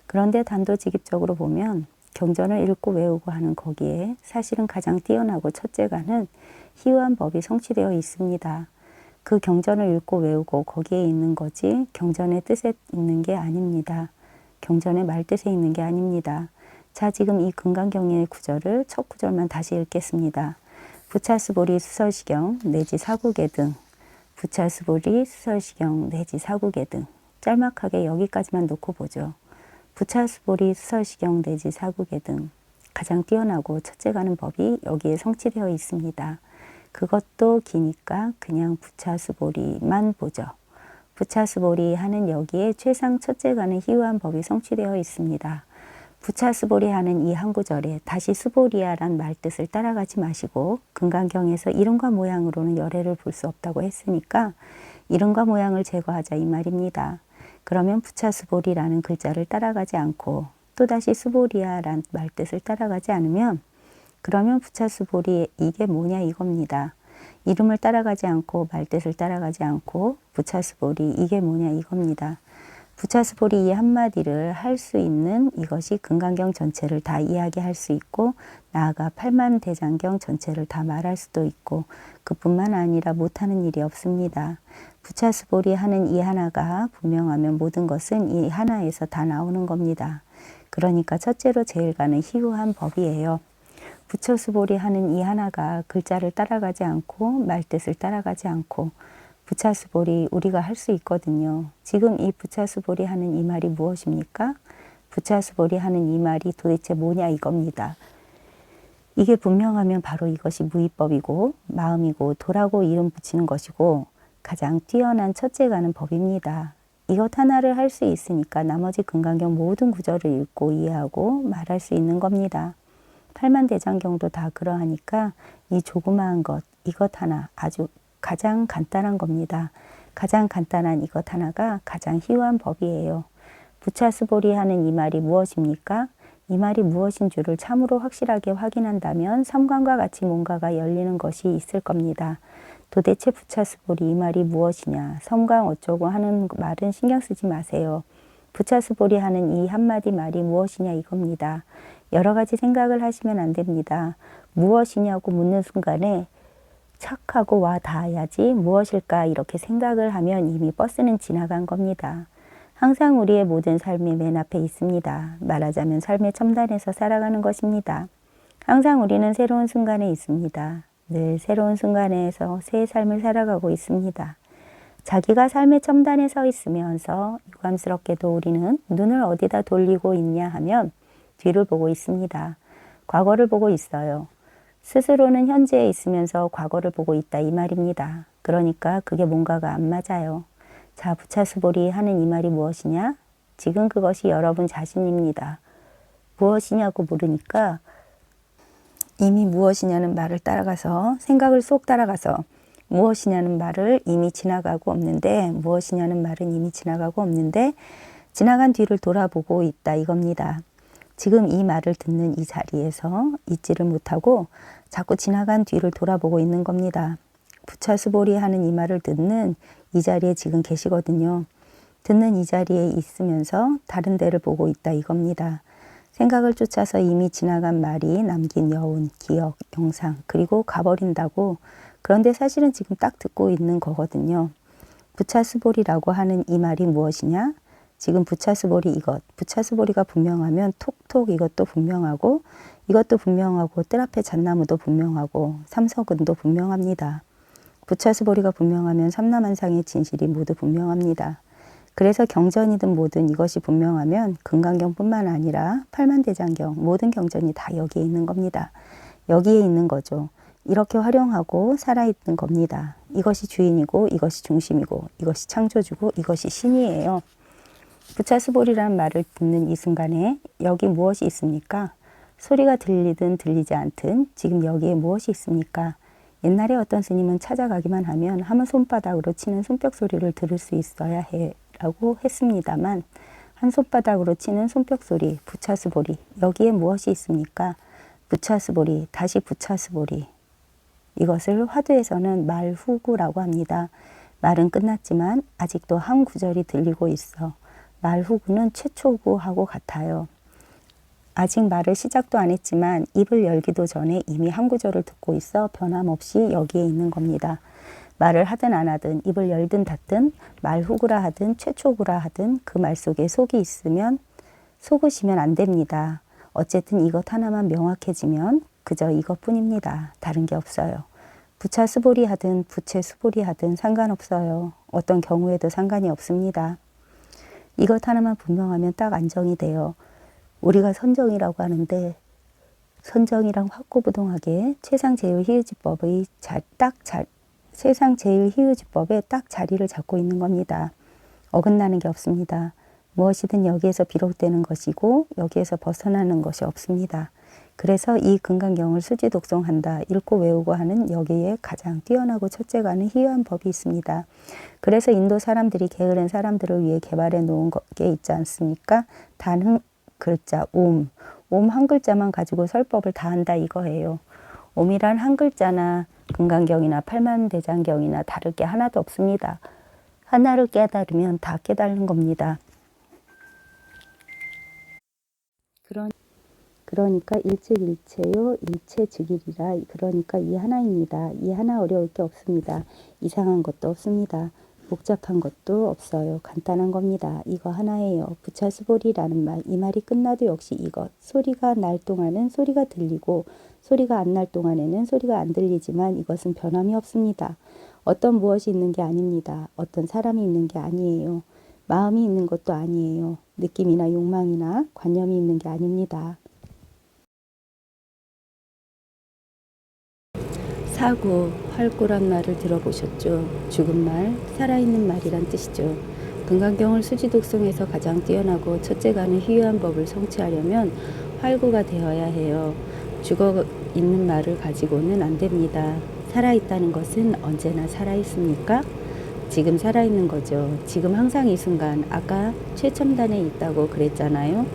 그런데 단도직입적으로 보면 경전을 읽고 외우고 하는 거기에 사실은 가장 뛰어나고 첫째가는 희유한 법이 성취되어 있습니다. 그 경전을 읽고 외우고 거기에 있는 거지 경전의 뜻에 있는 게 아닙니다. 경전의 말뜻에 있는 게 아닙니다. 자, 지금 이 금강경의 구절을 첫 구절만 다시 읽겠습니다. 부차스보리 수설시경 내지 사국의 등, 부차스보리 수설시경 내지 사국의 등. 짤막하게 여기까지만 놓고 보죠. 부차스보리 수설시경 내지 사국의 등. 가장 뛰어나고 첫째가는 법이 여기에 성취되어 있습니다. 그것도 기니까 그냥 부차스보리만 보죠. 부차스보리 하는 여기에 최상 첫째가는 희유한 법이 성취되어 있습니다. 부차스보리 하는 이 한 구절에 다시 수보리야란 말뜻을 따라가지 마시고 금강경에서 이름과 모양으로는 열애를 볼 수 없다고 했으니까 이름과 모양을 제거하자 이 말입니다. 그러면 부차스보리라는 글자를 따라가지 않고 또다시 수보리야란 말뜻을 따라가지 않으면 그러면 부차스보리 이게 뭐냐 이겁니다. 이름을 따라가지 않고 말뜻을 따라가지 않고 부차스보리 이게 뭐냐 이겁니다. 부차스보리 이 한마디를 할 수 있는 이것이 금강경 전체를 다 이야기할 수 있고 나아가 팔만대장경 전체를 다 말할 수도 있고 그뿐만 아니라 못하는 일이 없습니다. 부차스보리 하는 이 하나가 분명하면 모든 것은 이 하나에서 다 나오는 겁니다. 그러니까 첫째로 제일 가는 희유한 법이에요. 부차스보리 하는 이 하나가 글자를 따라가지 않고 말뜻을 따라가지 않고 부차스보리 우리가 할 수 있거든요. 지금 이 부차스보리 하는 이 말이 무엇입니까? 부차스보리 하는 이 말이 도대체 뭐냐 이겁니다. 이게 분명하면 바로 이것이 무위법이고 마음이고 도라고 이름 붙이는 것이고 가장 뛰어난 첫째가는 법입니다. 이것 하나를 할 수 있으니까 나머지 금강경 모든 구절을 읽고 이해하고 말할 수 있는 겁니다. 팔만대장경도 다 그러하니까 이 조그마한 것, 이것 하나 아주 가장 간단한 겁니다. 가장 간단한 이것 하나가 가장 희유한 법이에요. 부차스보리 하는 이 말이 무엇입니까? 이 말이 무엇인 줄을 참으로 확실하게 확인한다면 삼관과 같이 뭔가가 열리는 것이 있을 겁니다. 도대체 부차스보리 이 말이 무엇이냐, 섬광 어쩌고 하는 말은 신경 쓰지 마세요. 부차스보리 하는 이 한마디 말이 무엇이냐 이겁니다. 여러 가지 생각을 하시면 안 됩니다. 무엇이냐고 묻는 순간에 착하고 와 닿아야지 무엇일까 이렇게 생각을 하면 이미 버스는 지나간 겁니다. 항상 우리의 모든 삶이 맨 앞에 있습니다. 말하자면 삶의 첨단에서 살아가는 것입니다. 항상 우리는 새로운 순간에 있습니다. 늘 새로운 순간에서 새 삶을 살아가고 있습니다. 자기가 삶의 첨단에 서 있으면서 유감스럽게도 우리는 눈을 어디다 돌리고 있냐 하면 뒤를 보고 있습니다. 과거를 보고 있어요. 스스로는 현재에 있으면서 과거를 보고 있다 이 말입니다. 그러니까 그게 뭔가가 안 맞아요. 자, 부차스보리 하는 이 말이 무엇이냐? 지금 그것이 여러분 자신입니다. 무엇이냐고 물으니까 이미 무엇이냐는 말을 따라가서 생각을 쏙 따라가서 무엇이냐는 말을 이미 지나가고 없는데 무엇이냐는 말은 이미 지나가고 없는데 지나간 뒤를 돌아보고 있다 이겁니다. 지금 이 말을 듣는 이 자리에서 잊지를 못하고 자꾸 지나간 뒤를 돌아보고 있는 겁니다. 부차스보리 하는 이 말을 듣는 이 자리에 지금 계시거든요. 듣는 이 자리에 있으면서 다른 데를 보고 있다 이겁니다. 생각을 쫓아서 이미 지나간 말이 남긴 여운, 기억, 영상 그리고 가버린다고 그런데 사실은 지금 딱 듣고 있는 거거든요. 부차스볼이라고 하는 이 말이 무엇이냐? 지금 부차스볼이 이것, 부차스볼이가 분명하면 톡톡 이것도 분명하고 이것도 분명하고 뜰 앞에 잣나무도 분명하고 삼석은도 분명합니다. 부차스볼이가 분명하면 삼라만상의 진실이 모두 분명합니다. 그래서 경전이든 뭐든 이것이 분명하면 금강경뿐만 아니라 팔만대장경 모든 경전이 다 여기에 있는 겁니다. 여기에 있는 거죠. 이렇게 활용하고 살아있는 겁니다. 이것이 주인이고 이것이 중심이고 이것이 창조주고 이것이 신이에요. 부차스볼이라는 말을 듣는 이 순간에 여기 무엇이 있습니까? 소리가 들리든 들리지 않든 지금 여기에 무엇이 있습니까? 옛날에 어떤 스님은 찾아가기만 하면 한번 손바닥으로 치는 손뼉 소리를 들을 수 있어야 해 라고 했습니다만 한 손바닥으로 치는 손뼉 소리, 부차스볼이 여기에 무엇이 있습니까? 부차스볼이 다시 부차스볼이 이것을 화두에서는 말후구라고 합니다. 말은 끝났지만 아직도 한 구절이 들리고 있어. 말후구는 최초구하고 같아요. 아직 말을 시작도 안 했지만 입을 열기도 전에 이미 한 구절을 듣고 있어 변함없이 여기에 있는 겁니다. 말을 하든 안 하든 입을 열든 닫든 말후구라 하든 최초구라 하든 그 말 속에 속이 있으면 속으시면 안 됩니다. 어쨌든 이것 하나만 명확해지면 그저 이것뿐입니다. 다른 게 없어요. 부차스볼이 하든 부채스볼이 하든 상관없어요. 어떤 경우에도 상관이 없습니다. 이것 하나만 분명하면 딱 안정이 돼요. 우리가 선정이라고 하는데 선정이랑 확고부동하게 최상제일희의지법의 세상제일희의지법에 딱 자리를 잡고 있는 겁니다. 어긋나는 게 없습니다. 무엇이든 여기에서 비롯되는 것이고 여기에서 벗어나는 것이 없습니다. 그래서 이 금강경을 수지 독송한다, 읽고 외우고 하는 여기에 가장 뛰어나고 첫째가 하는 희유한 법이 있습니다. 그래서 인도 사람들이 게으른 사람들을 위해 개발해 놓은 게 있지 않습니까? 단 글자 옴 한 글자만 가지고 설법을 다 한다 이거예요. 옴이란 한 글자나 금강경이나 팔만대장경이나 다를 게 하나도 없습니다. 하나를 깨달으면 다 깨달는 겁니다. 그러니까 일즉일체요 일체즉일이라 그러니까 이 하나입니다. 이 하나 어려울 게 없습니다. 이상한 것도 없습니다. 복잡한 것도 없어요. 간단한 겁니다. 이거 하나예요. 부차스볼이라는 말, 이 말이 끝나도 역시 이것. 소리가 날 동안은 소리가 들리고 소리가 안 날 동안에는 소리가 안 들리지만 이것은 변함이 없습니다. 어떤 무엇이 있는 게 아닙니다. 어떤 사람이 있는 게 아니에요. 마음이 있는 것도 아니에요. 느낌이나 욕망이나 관념이 있는 게 아닙니다. 사구, 활구란 말을 들어보셨죠? 죽은 말, 살아있는 말이란 뜻이죠. 금강경을 수지 독송에서 가장 뛰어나고 첫째가 하는 희유한 법을 성취하려면 활구가 되어야 해요. 죽어 있는 말을 가지고는 안 됩니다. 살아있다는 것은 언제나 살아있습니까? 지금 살아있는 거죠. 지금 항상 이 순간, 아까 최첨단에 있다고 그랬잖아요.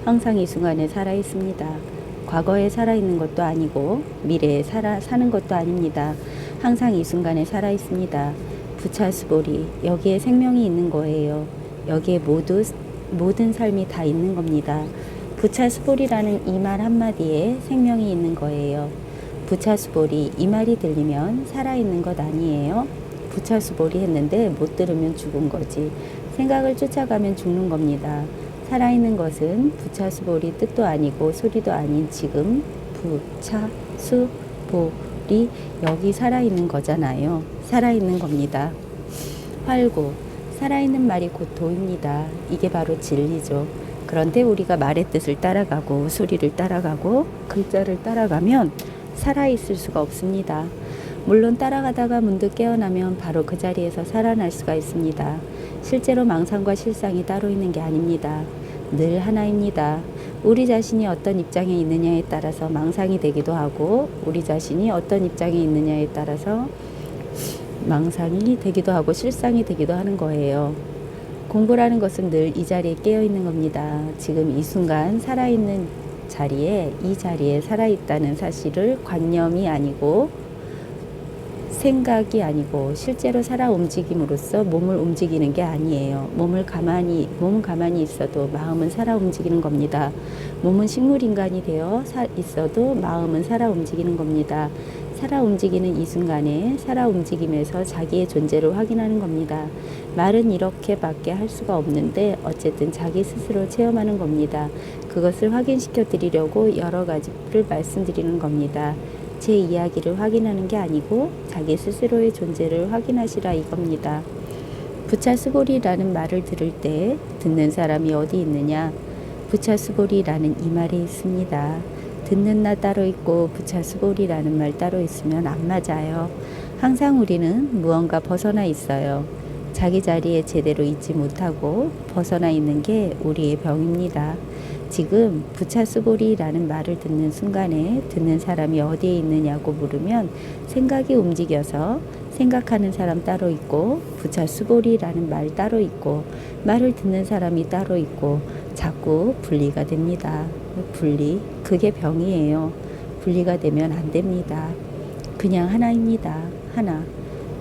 항상 이 순간에 살아있습니다. 과거에 살아있는 것도 아니고 미래에 사는 것도 아닙니다. 항상 이 순간에 살아있습니다. 부차스볼이 여기에 생명이 있는 거예요. 여기에 모든 삶이 다 있는 겁니다. 부차스볼이라는 이 말 한마디에 생명이 있는 거예요. 부차스볼이 이 말이 들리면 살아있는 것 아니에요. 부차스볼이 했는데 못 들으면 죽은 거지. 생각을 쫓아가면 죽는 겁니다. 살아있는 것은 부차스볼이 뜻도 아니고 소리도 아닌 지금 부차스볼이 여기 살아있는 거잖아요. 살아있는 겁니다. 활구, 살아있는 말이 곧 도입니다. 이게 바로 진리죠. 그런데 우리가 말의 뜻을 따라가고 소리를 따라가고 글자를 따라가면 살아있을 수가 없습니다. 물론 따라가다가 문득 깨어나면 바로 그 자리에서 살아날 수가 있습니다. 실제로 망상과 실상이 따로 있는 게 아닙니다. 늘 하나입니다. 우리 자신이 어떤 입장에 있느냐에 따라서 망상이 되기도 하고 우리 자신이 어떤 입장에 있느냐에 따라서 망상이 되기도 하고 실상이 되기도 하는 거예요. 공부라는 것은 늘 이 자리에 깨어 있는 겁니다. 지금 이 순간 살아있는 자리에 이 자리에 살아있다는 사실을 관념이 아니고 생각이 아니고 실제로 살아 움직임으로써 몸을 움직이는 게 아니에요. 몸은 가만히 있어도 마음은 살아 움직이는 겁니다. 몸은 식물인간이 되어 있어도 마음은 살아 움직이는 겁니다. 살아 움직이는 이 순간에 살아 움직이면서 자기의 존재를 확인하는 겁니다. 말은 이렇게밖에 할 수가 없는데 어쨌든 자기 스스로 체험하는 겁니다. 그것을 확인시켜 드리려고 여러 가지를 말씀드리는 겁니다. 제 이야기를 확인하는 게 아니고 자기 스스로의 존재를 확인하시라 이겁니다. 부차스보리라는 말을 들을 때 듣는 사람이 어디 있느냐? 부차스보리라는 이 말이 있습니다. 듣는 나 따로 있고 부차스보리라는 말 따로 있으면 안 맞아요. 항상 우리는 무언가 벗어나 있어요. 자기 자리에 제대로 있지 못하고 벗어나 있는 게 우리의 병입니다. 지금 부차스보리라는 말을 듣는 순간에 듣는 사람이 어디에 있느냐고 물으면 생각이 움직여서 생각하는 사람 따로 있고 부차스보리라는 말 따로 있고 말을 듣는 사람이 따로 있고 자꾸 분리가 됩니다. 분리, 그게 병이에요. 분리가 되면 안 됩니다. 그냥 하나입니다. 하나.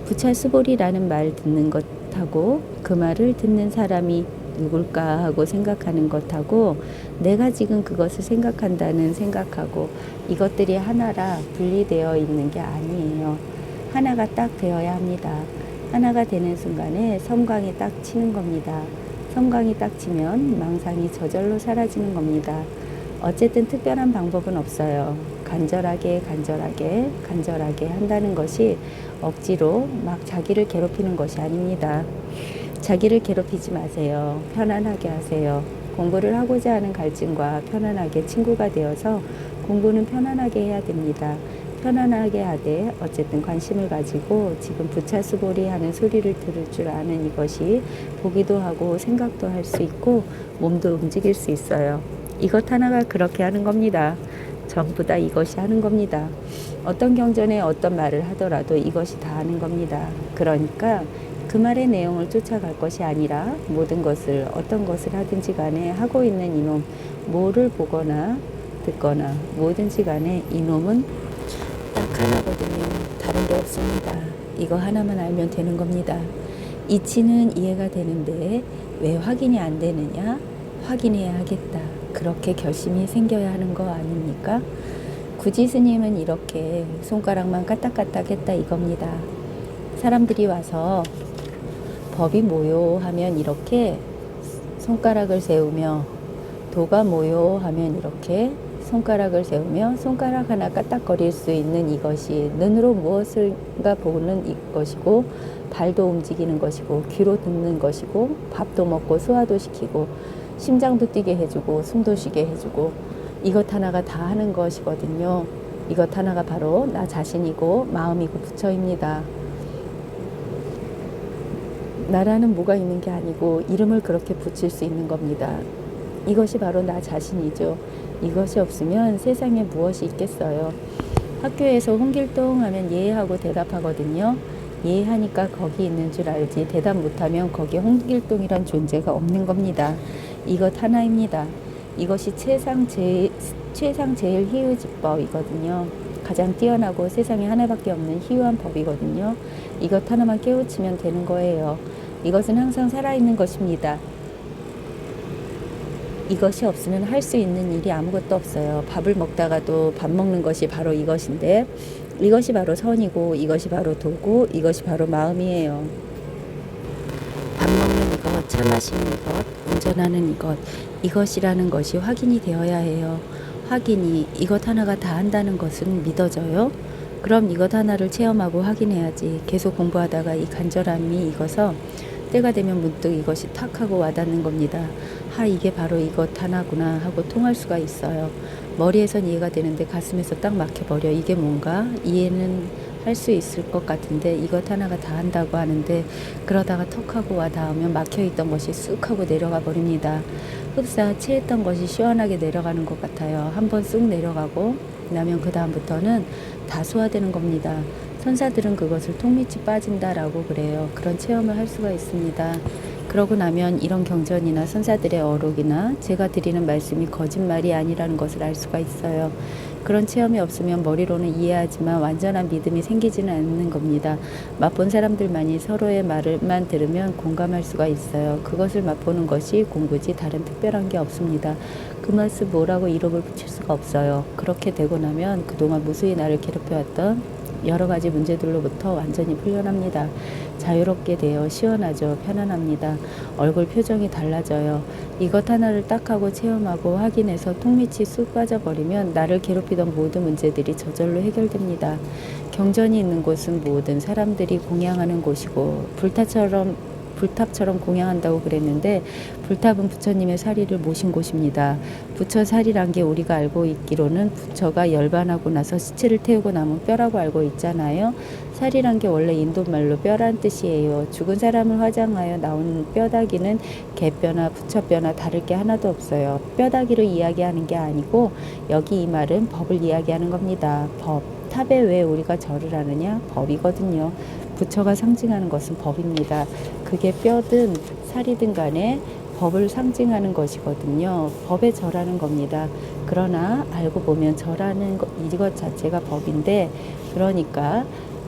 부차스보리라는 말 듣는 것하고 그 말을 듣는 사람이 누굴까 하고 생각하는 것하고 내가 지금 그것을 생각한다는 생각하고 이것들이 하나라 분리되어 있는 게 아니에요. 하나가 딱 되어야 합니다. 하나가 되는 순간에 섬광이 딱 치는 겁니다. 섬광이 딱 치면 망상이 저절로 사라지는 겁니다. 어쨌든 특별한 방법은 없어요. 간절하게 한다는 것이 억지로 막 자기를 괴롭히는 것이 아닙니다. 자기를 괴롭히지 마세요. 편안하게 하세요. 공부를 하고자 하는 갈증과 편안하게 친구가 되어서 공부는 편안하게 해야 됩니다. 편안하게 하되 어쨌든 관심을 가지고 지금 부차스보리 하는 소리를 들을 줄 아는 이것이 보기도 하고 생각도 할 수 있고 몸도 움직일 수 있어요. 이것 하나가 그렇게 하는 겁니다. 전부 다 이것이 하는 겁니다. 어떤 경전에 어떤 말을 하더라도 이것이 다 하는 겁니다. 그러니까 그 말의 내용을 쫓아갈 것이 아니라 모든 것을 어떤 것을 하든지 간에 하고 있는 이놈 뭐를 보거나 듣거나 뭐든지 간에 이놈은 딱 하나거든요. 다른 게 없습니다. 이거 하나만 알면 되는 겁니다. 이치는 이해가 되는데 왜 확인이 안 되느냐? 확인해야 하겠다. 그렇게 결심이 생겨야 하는 거 아닙니까? 구지 스님은 이렇게 손가락만 까딱까딱 했다 이겁니다. 사람들이 와서 법이 뭐요 하면 이렇게 손가락을 세우며 도가 뭐요 하면 이렇게 손가락을 세우며 손가락 하나 까딱거릴 수 있는 이것이 눈으로 무엇을가 보는 것이고 발도 움직이는 것이고 귀로 듣는 것이고 밥도 먹고 소화도 시키고 심장도 뛰게 해주고 숨도 쉬게 해주고 이것 하나가 다 하는 것이거든요. 이것 하나가 바로 나 자신이고 마음이고 부처입니다. 나라는 뭐가 있는 게 아니고 이름을 그렇게 붙일 수 있는 겁니다. 이것이 바로 나 자신이죠. 이것이 없으면 세상에 무엇이 있겠어요. 학교에서 홍길동 하면 예하고 대답하거든요. 예하니까 거기 있는 줄 알지 대답 못하면 거기에 홍길동이란 존재가 없는 겁니다. 이것 하나입니다. 이것이 최상 제일 희유지법이거든요. 가장 뛰어나고 세상에 하나밖에 없는 희유한 법이거든요. 이것 하나만 깨우치면 되는 거예요. 이것은 항상 살아있는 것입니다. 이것이 없으면 할 수 있는 일이 아무것도 없어요. 밥을 먹다가도 밥 먹는 것이 바로 이것인데 이것이 바로 선이고 이것이 바로 도고 이것이 바로 마음이에요. 밥 먹는 이것, 차 마시는 이것, 운전하는 이것, 이것이라는 것이 확인이 되어야 해요. 확인이 이것 하나가 다 한다는 것은 믿어져요? 그럼 이것 하나를 체험하고 확인해야지. 계속 공부하다가 이 간절함이 익어서 때가 되면 문득 이것이 탁 하고 와닿는 겁니다. 이게 바로 이것 하나구나 하고 통할 수가 있어요. 머리에선 이해가 되는데 가슴에서 딱 막혀버려. 이게 뭔가 이해는 할 수 있을 것 같은데 이것 하나가 다 한다고 하는데 그러다가 턱 하고 와 닿으면 막혀있던 것이 쑥 하고 내려가 버립니다. 흡사 체했던 것이 시원하게 내려가는 것 같아요. 한번 쑥 내려가고 나면 그 다음부터는 다 소화되는 겁니다. 선사들은 그것을 통미치 빠진다라고 그래요. 그런 체험을 할 수가 있습니다. 그러고 나면 이런 경전이나 선사들의 어록이나 제가 드리는 말씀이 거짓말이 아니라는 것을 알 수가 있어요. 그런 체험이 없으면 머리로는 이해하지만 완전한 믿음이 생기지는 않는 겁니다. 맛본 사람들만이 서로의 말을만 들으면 공감할 수가 있어요. 그것을 맛보는 것이 공부지 다른 특별한 게 없습니다. 그 맛을 뭐라고 이름을 붙일 수가 없어요. 그렇게 되고 나면 그동안 무수히 나를 괴롭혀왔던 여러 가지 문제들로부터 완전히 풀려납니다. 자유롭게 되어 시원하죠. 편안합니다. 얼굴 표정이 달라져요. 이것 하나를 딱 하고 체험하고 확인해서 톡밑이 쑥 빠져버리면 나를 괴롭히던 모든 문제들이 저절로 해결됩니다. 경전이 있는 곳은 모든 사람들이 공양하는 곳이고 불탑처럼 공양한다고 그랬는데 불탑은 부처님의 사리를 모신 곳입니다. 부처 사리란 게 우리가 알고 있기로는 부처가 열반하고 나서 시체를 태우고 남은 뼈라고 알고 있잖아요. 사리란 게 원래 인도말로 뼈란 뜻이에요. 죽은 사람을 화장하여 나온 뼈다귀는 개뼈나 부처뼈나 다를 게 하나도 없어요. 뼈다귀를 이야기하는 게 아니고 여기 이 말은 법을 이야기하는 겁니다. 법. 탑에 왜 우리가 절을 하느냐? 법이거든요. 부처가 상징하는 것은 법입니다. 그게 뼈든 살이든 간에 법을 상징하는 것이거든요. 법에 절하는 겁니다. 그러나 알고 보면 절하는 이것 자체가 법인데, 그러니까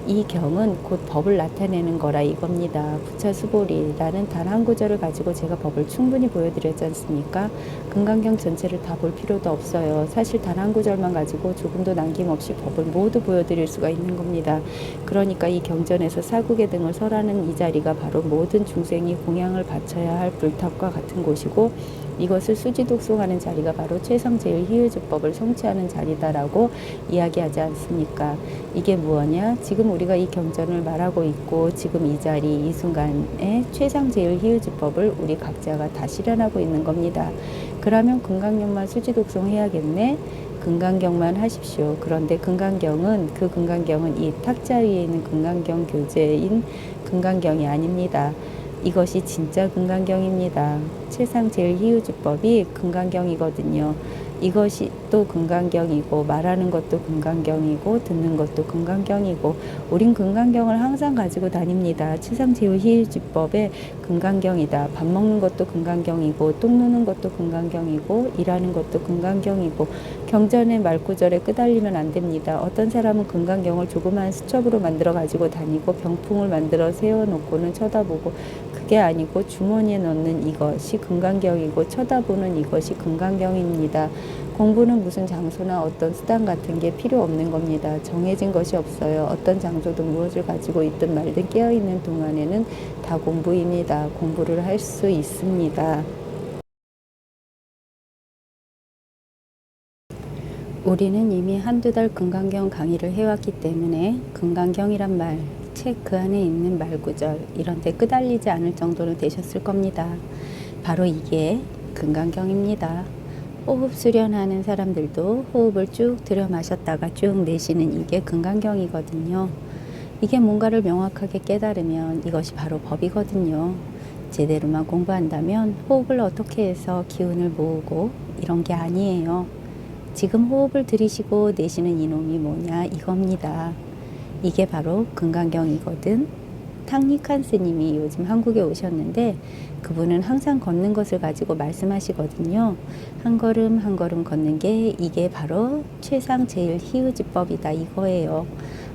이 경은 곧 법을 나타내는 거라 이겁니다. 부처수보리라는 단 한 구절을 가지고 제가 법을 충분히 보여드렸지 않습니까? 금강경 전체를 다 볼 필요도 없어요. 사실 단 한 구절만 가지고 조금도 남김없이 법을 모두 보여드릴 수가 있는 겁니다. 그러니까 이 경전에서 사국의 등을 설하는 이 자리가 바로 모든 중생이 공양을 바쳐야 할 불탑과 같은 곳이고, 이것을 수지독송하는 자리가 바로 최상제일희유주법을 성취하는 자리다라고 이야기하지 않습니까? 이게 무엇냐? 지금 우리가 이 경전을 말하고 있고 지금 이 자리 이 순간에 최상제일희유주법을 우리 각자가 다 실현하고 있는 겁니다. 그러면 금강경만 수지독송 해야겠네? 금강경만 하십시오. 그런데 금강경은 이 탁자 위에 있는 금강경 교재인 금강경이 아닙니다. 이것이 진짜 금강경입니다. 최상제일희유주법이 금강경이거든요. 이것이 또 금강경이고 말하는 것도 금강경이고 듣는 것도 금강경이고 우린 금강경을 항상 가지고 다닙니다. 최상제일희유주법의 금강경이다. 밥 먹는 것도 금강경이고 똥 누는 것도 금강경이고 일하는 것도 금강경이고 경전의 말구절에 끄달리면 안 됩니다. 어떤 사람은 금강경을 조그마한 수첩으로 만들어 가지고 다니고 병풍을 만들어 세워놓고는 쳐다보고, 그게 아니고 주머니에 넣는 이것이 금강경이고 쳐다보는 이것이 금강경입니다. 공부는 무슨 장소나 어떤 수단 같은 게 필요 없는 겁니다. 정해진 것이 없어요. 어떤 장소든 무엇을 가지고 있든 말든 깨어있는 동안에는 다 공부입니다. 공부를 할 수 있습니다. 우리는 이미 한두 달 금강경 강의를 해왔기 때문에 금강경이란 말, 책 그 안에 있는 말구절 이런 데 끄달리지 않을 정도는 되셨을 겁니다. 바로 이게 금강경입니다. 호흡 수련하는 사람들도 호흡을 쭉 들여 마셨다가 쭉 내쉬는 이게 금강경이거든요. 이게 뭔가를 명확하게 깨달으면 이것이 바로 법이거든요. 제대로만 공부한다면 호흡을 어떻게 해서 기운을 모으고 이런 게 아니에요. 지금 호흡을 들이쉬고 내쉬는 이놈이 뭐냐 이겁니다. 이게 바로 금강경이거든. 탕리칸 스님이 요즘 한국에 오셨는데 그분은 항상 걷는 것을 가지고 말씀하시거든요. 한 걸음 한 걸음 걷는 게 이게 바로 최상제일희유지법이다 이거예요.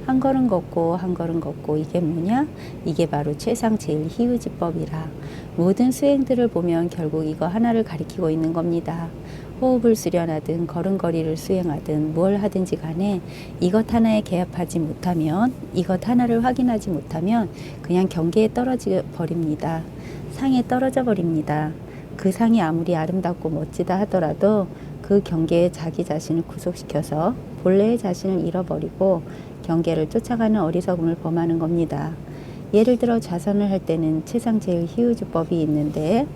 한 걸음 걷고 한 걸음 걷고 이게 뭐냐? 이게 바로 최상제일희유지법이라. 모든 수행들을 보면 결국 이거 하나를 가리키고 있는 겁니다. 호흡을 수련하든 걸음걸이를 수행하든 뭘 하든지 간에 이것 하나에 개합하지 못하면, 이것 하나를 확인하지 못하면 그냥 경계에 떨어져 버립니다. 상에 떨어져 버립니다. 그 상이 아무리 아름답고 멋지다 하더라도 그 경계에 자기 자신을 구속시켜서 본래의 자신을 잃어버리고 경계를 쫓아가는 어리석음을 범하는 겁니다. 예를 들어 좌선을 할 때는 최상제일희유주법이 있는데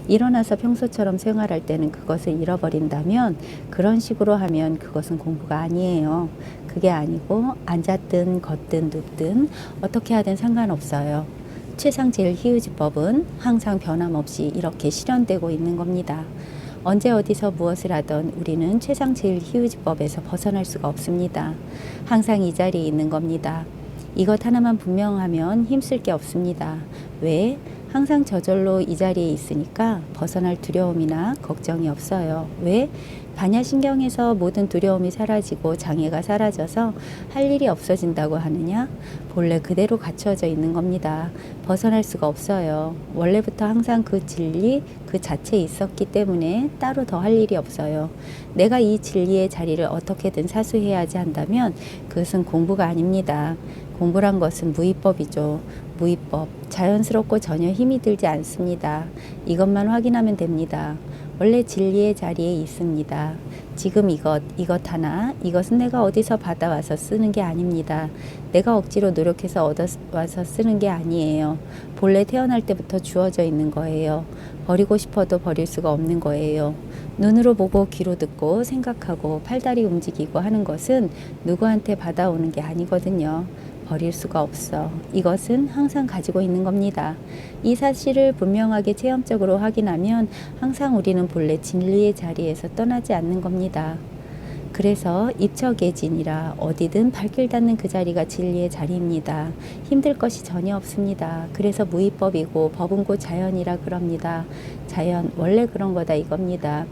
일어나서 평소처럼 생활할 때는 그것을 잃어버린다면 그런 식으로 하면 그것은 공부가 아니에요. 그게 아니고 앉았든 걷든 눕든 어떻게 하든 상관없어요. 최상제일희유주법은 항상 변함없이 이렇게 실현되고 있는 겁니다. 언제 어디서 무엇을 하던 우리는 최상제일희유주법에서 벗어날 수가 없습니다. 항상 이 자리에 있는 겁니다. 이것 하나만 분명하면 힘쓸 게 없습니다. 왜? 항상 저절로 이 자리에 있으니까 벗어날 두려움이나 걱정이 없어요. 왜? 반야신경에서 모든 두려움이 사라지고 장애가 사라져서 할 일이 없어진다고 하느냐? 본래 그대로 갖추어져 있는 겁니다. 벗어날 수가 없어요. 원래부터 항상 그 진리 그 자체에 있었기 때문에 따로 더 할 일이 없어요. 내가 이 진리의 자리를 어떻게든 사수해야지 한다면 그것은 공부가 아닙니다. 공부란 것은 무위법이죠. 무위법. 자연스럽고 전혀 힘이 들지 않습니다. 이것만 확인하면 됩니다. 원래 진리의 자리에 있습니다. 지금 이것 하나, 이것은 내가 어디서 받아와서 쓰는 게 아닙니다. 내가 억지로 노력해서 얻어와서 쓰는 게 아니에요. 본래 태어날 때부터 주어져 있는 거예요. 버리고 싶어도 버릴 수가 없는 거예요. 눈으로 보고 귀로 듣고 생각하고 팔다리 움직이고 하는 것은 누구한테 받아오는 게 아니거든요. 버릴 수가 없어. 이것은 항상 가지고 있는 겁니다. 이 사실을 분명하게 체험적으로 확인하면 항상 우리는 본래 진리의 자리에서 떠나지 않는 겁니다. 그래서 입처계진이라 어디든 발길 닿는 그 자리가 진리의 자리입니다. 힘들 것이 전혀 없습니다. 그래서 무위법이고 법은 곧 자연이라 그럽니다. 자연 원래 그런 거다 이겁니다.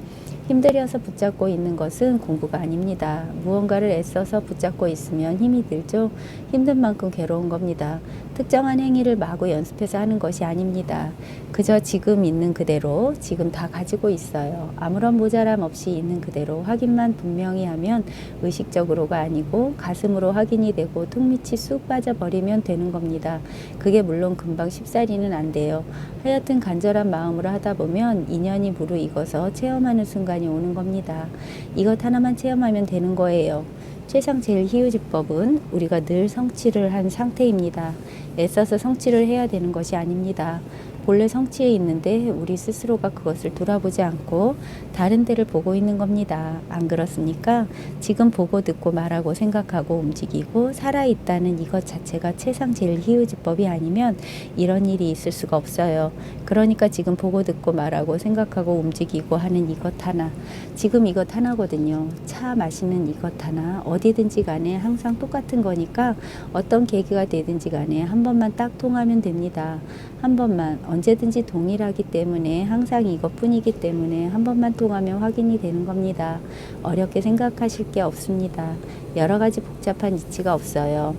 힘들여서 붙잡고 있는 것은 공부가 아닙니다. 무언가를 애써서 붙잡고 있으면 힘이 들죠. 힘든 만큼 괴로운 겁니다. 특정한 행위를 마구 연습해서 하는 것이 아닙니다. 그저 지금 있는 그대로 지금 다 가지고 있어요. 아무런 모자람 없이 있는 그대로 확인만 분명히 하면 의식적으로가 아니고 가슴으로 확인이 되고 턱 밑이 쑥 빠져버리면 되는 겁니다. 그게 물론 금방 쉽사리는 안 돼요. 하여튼 간절한 마음으로 하다 보면 인연이 무르익어서 체험하는 순간이 오는 겁니다. 이것 하나만 체험하면 되는 거예요. 최상제일희유지법은 우리가 늘 성취를 한 상태입니다. 애써서 성취를 해야 되는 것이 아닙니다. 본래 성취해 있는데 우리 스스로가 그것을 돌아보지 않고 다른 데를 보고 있는 겁니다. 안 그렇습니까? 지금 보고 듣고 말하고 생각하고 움직이고 살아있다는 이것 자체가 최상제일희유지법이 아니면 이런 일이 있을 수가 없어요. 그러니까 지금 보고 듣고 말하고 생각하고 움직이고 하는 이것 하나, 지금 이것 하나거든요. 차 마시는 이것 하나, 어디든지 간에 항상 똑같은 거니까 어떤 계기가 되든지 간에 한 번만 딱 통하면 됩니다. 한 번만, 언제든지 동일하기 때문에 항상 이것뿐이기 때문에 한 번만 통하면 확인이 되는 겁니다. 어렵게 생각하실 게 없습니다. 여러 가지 복잡한 이치가 없어요.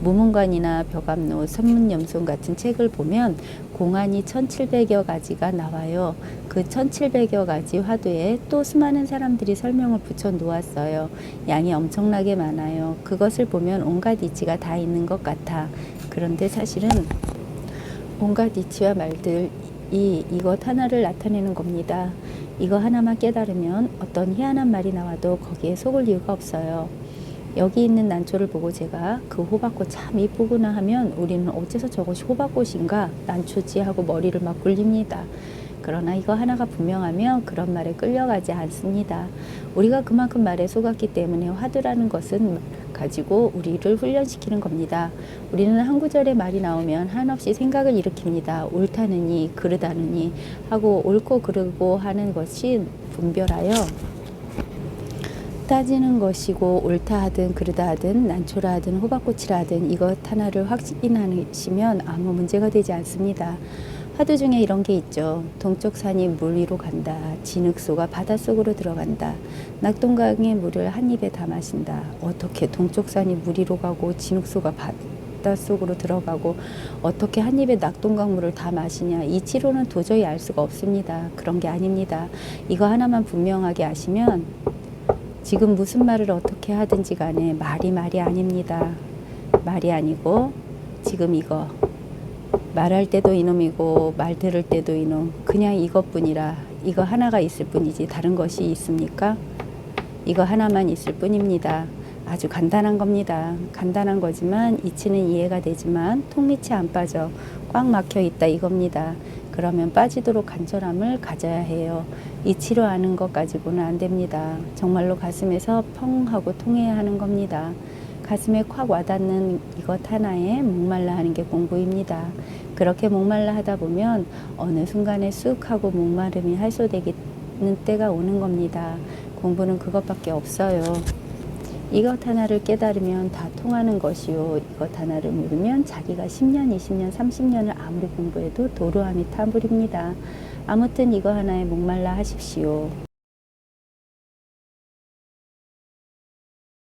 무문관이나 벽암로, 선문염송 같은 책을 보면 공안이 1700여 가지가 나와요. 그 1700여 가지 화두에 또 수많은 사람들이 설명을 붙여 놓았어요. 양이 엄청나게 많아요. 그것을 보면 온갖 이치가 다 있는 것 같아. 그런데 사실은 온갖 이치와 말들이 이것 하나를 나타내는 겁니다. 이거 하나만 깨달으면 어떤 희한한 말이 나와도 거기에 속을 이유가 없어요. 여기 있는 난초를 보고 제가 그 호박꽃 참 이쁘구나 하면 우리는 어째서 저것이 호박꽃인가? 난초지 하고 머리를 막 굴립니다. 그러나 이거 하나가 분명하면 그런 말에 끌려가지 않습니다. 우리가 그만큼 말에 속았기 때문에 화두라는 것은 가지고 우리를 훈련시키는 겁니다. 우리는 한 구절의 말이 나오면 한없이 생각을 일으킵니다. 옳다느니 그르다느니 하고 옳고 그르고 하는 것이 분별하여 따지는 것이고 옳다 하든 그르다 하든 난초라 하든 호박꽃이라 하든 이것 하나를 확인하시면 아무 문제가 되지 않습니다. 화두 중에 이런 게 있죠. 동쪽 산이 물 위로 간다. 진흙소가 바닷속으로 들어간다. 낙동강의 물을 한 입에 다 마신다. 어떻게 동쪽 산이 물 위로 가고 진흙소가 바닷속으로 들어가고 어떻게 한 입에 낙동강 물을 다 마시냐. 이치로는 도저히 알 수가 없습니다. 그런 게 아닙니다. 이거 하나만 분명하게 아시면 지금 무슨 말을 어떻게 하든지 간에 말이 아닙니다. 말이 아니고 지금 이거 말할 때도 이놈이고 말 들을 때도 이놈, 그냥 이것뿐이라. 이거 하나가 있을 뿐이지 다른 것이 있습니까? 이거 하나만 있을 뿐입니다. 아주 간단한 겁니다. 간단한 거지만 이치는 이해가 되지만 통 밑이 안 빠져 꽉 막혀 있다 이겁니다. 그러면 빠지도록 간절함을 가져야 해요. 이치로 아는 것 가지고는 안 됩니다. 정말로 가슴에서 펑 하고 통해야 하는 겁니다. 가슴에 콱 와닿는 이것 하나에 목말라 하는 게 공부입니다. 그렇게 목말라 하다 보면 어느 순간에 쑥 하고 목마름이 해소되는 때가 오는 겁니다. 공부는 그것밖에 없어요. 이것 하나를 깨달으면 다 통하는 것이요. 이것 하나를 모르면 자기가 10년, 20년, 30년을 아무리 공부해도 도루함이 타물입니다. 아무튼 이거 하나에 목말라 하십시오.